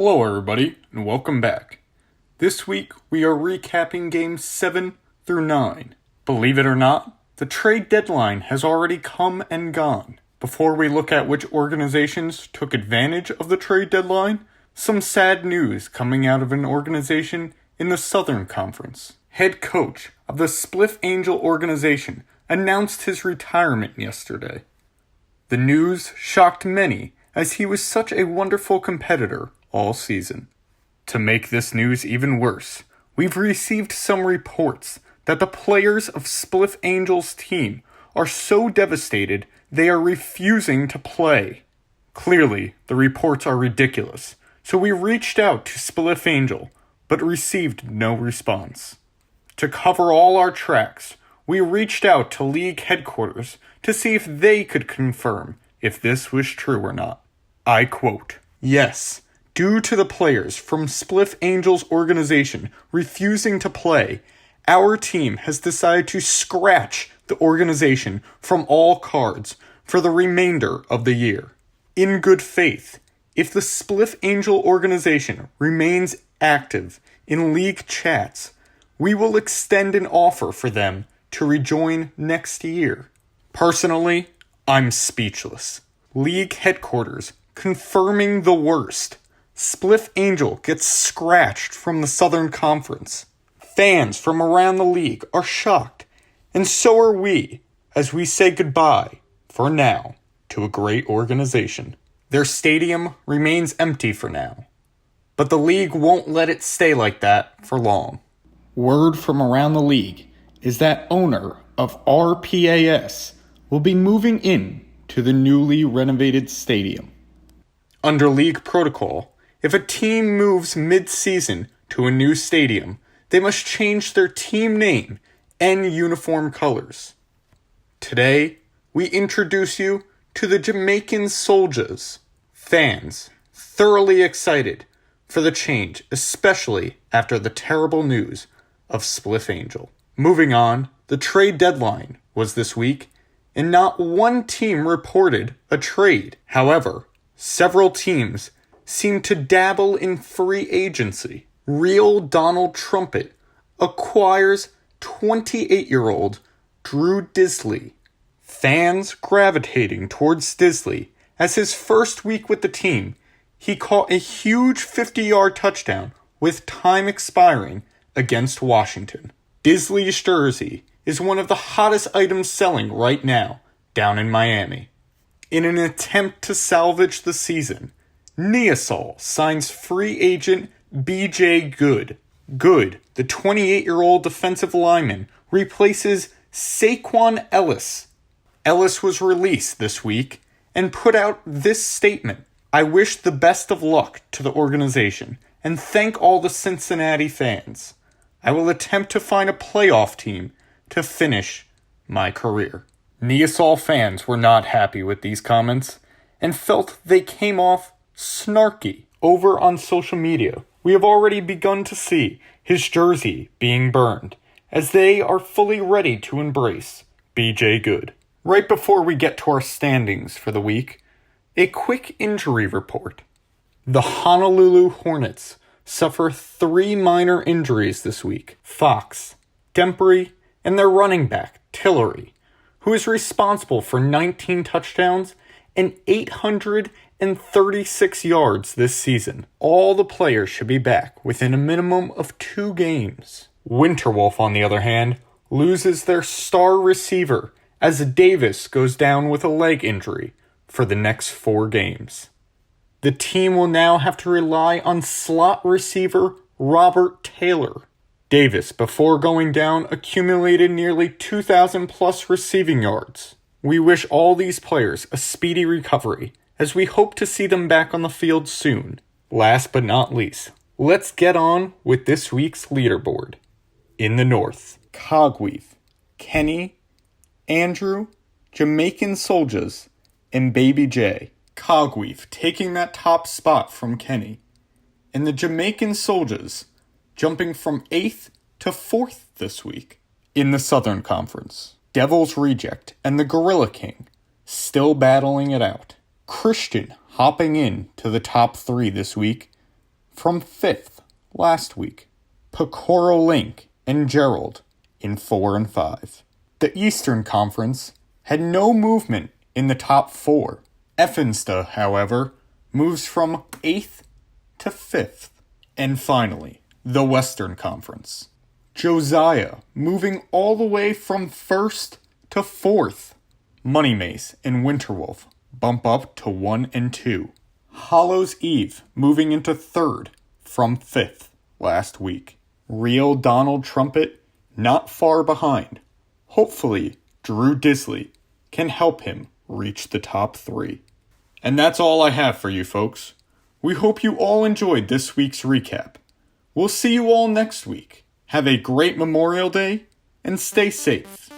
Hello everybody, and welcome back. This week, we are recapping games 7 through 9. Believe it or not, the trade deadline has already come and gone. Before we look at which organizations took advantage of the trade deadline, some sad news coming out of an organization in the Southern Conference. Head coach of the SPLIFF Angel organization announced his retirement yesterday. The news shocked many, as he was such a wonderful competitor all season. To make this news even worse, we've received some reports that the players of SPLIFF Angel's team are so devastated they are refusing to play. Clearly, the reports are ridiculous, so we reached out to SPLIFF Angel, but received no response. To cover all our tracks, we reached out to league headquarters to see if they could confirm if this was true or not. I quote, "Yes, due to the players from SPLIFF Angel's organization refusing to play, our team has decided to scratch the organization from all cards for the remainder of the year. In good faith, if the SPLIFF Angel organization remains active in league chats, we will extend an offer for them to rejoin next year." Personally, I'm speechless. League headquarters confirming the worst. SPLIFF Angel gets scratched from the Southern Conference. Fans from around the league are shocked, and so are we, as we say goodbye, for now, to a great organization. Their stadium remains empty for now, but the league won't let it stay like that for long. Word from around the league is that owner of RPAS will be moving in to the newly renovated stadium. Under league protocol, if a team moves mid-season to a new stadium, they must change their team name and uniform colors. Today, we introduce you to the Jamaican Soldiers. Fans, thoroughly excited for the change, especially after the terrible news of SPLIFF Angel. Moving on, the trade deadline was this week, and not one team reported a trade. However, several teams seem to dabble in free agency. Real Donald Trumpet acquires 28-year-old Drew Disley. Fans gravitating towards Disley, as his first week with the team, he caught a huge 50-yard touchdown with time expiring against Washington. Disley's jersey is one of the hottest items selling right now down in Miami. In an attempt to salvage the season, Neosol signs free agent B.J. Good. Good, the 28-year-old defensive lineman, replaces Saquon Ellis. Ellis was released this week and put out this statement: "I wish the best of luck to the organization and thank all the Cincinnati fans. I will attempt to find a playoff team to finish my career." Neosol fans were not happy with these comments and felt they came off snarky. Over on social media, we have already begun to see his jersey being burned, as they are fully ready to embrace B.J. Good. Right before we get to our standings for the week, a quick injury report. The Honolulu Hornets suffer 3 minor injuries this week: Fox, Dempry, and their running back, Tillery, who is responsible for 19 touchdowns and 836 yards this season. All the players should be back within a minimum of 2 games. Winterwolf, on the other hand, loses their star receiver as Davis goes down with a leg injury for the next 4 games. The team will now have to rely on slot receiver Robert Taylor. Davis, before going down, accumulated nearly 2,000 plus receiving yards. We wish all these players a speedy recovery, as we hope to see them back on the field soon. Last but not least, let's get on with this week's leaderboard. In the North, Cogweave, Kenny, Andrew, Jamaican Soldiers, and Baby J. Cogweave taking that top spot from Kenny, and the Jamaican Soldiers jumping from 8th to 4th this week. In the Southern Conference, Devil's Reject and the Gorilla King still battling it out. Christian hopping in to the top 3 this week, from 5th last week. Pecoro Link and Gerald in 4 and 5. The Eastern Conference had no movement in the top 4. Effinsta, however, moves from 8th to 5th. And finally, the Western Conference. Josiah moving all the way from 1st to 4th. Money Mace and Winterwolf bump up to 1 and 2. Hollow's Eve moving into 3rd from 5th last week. Real Donald Trumpet not far behind. Hopefully, Drew Disley can help him reach the top 3. And that's all I have for you folks. We hope you all enjoyed this week's recap. We'll see you all next week. Have a great Memorial Day and stay safe.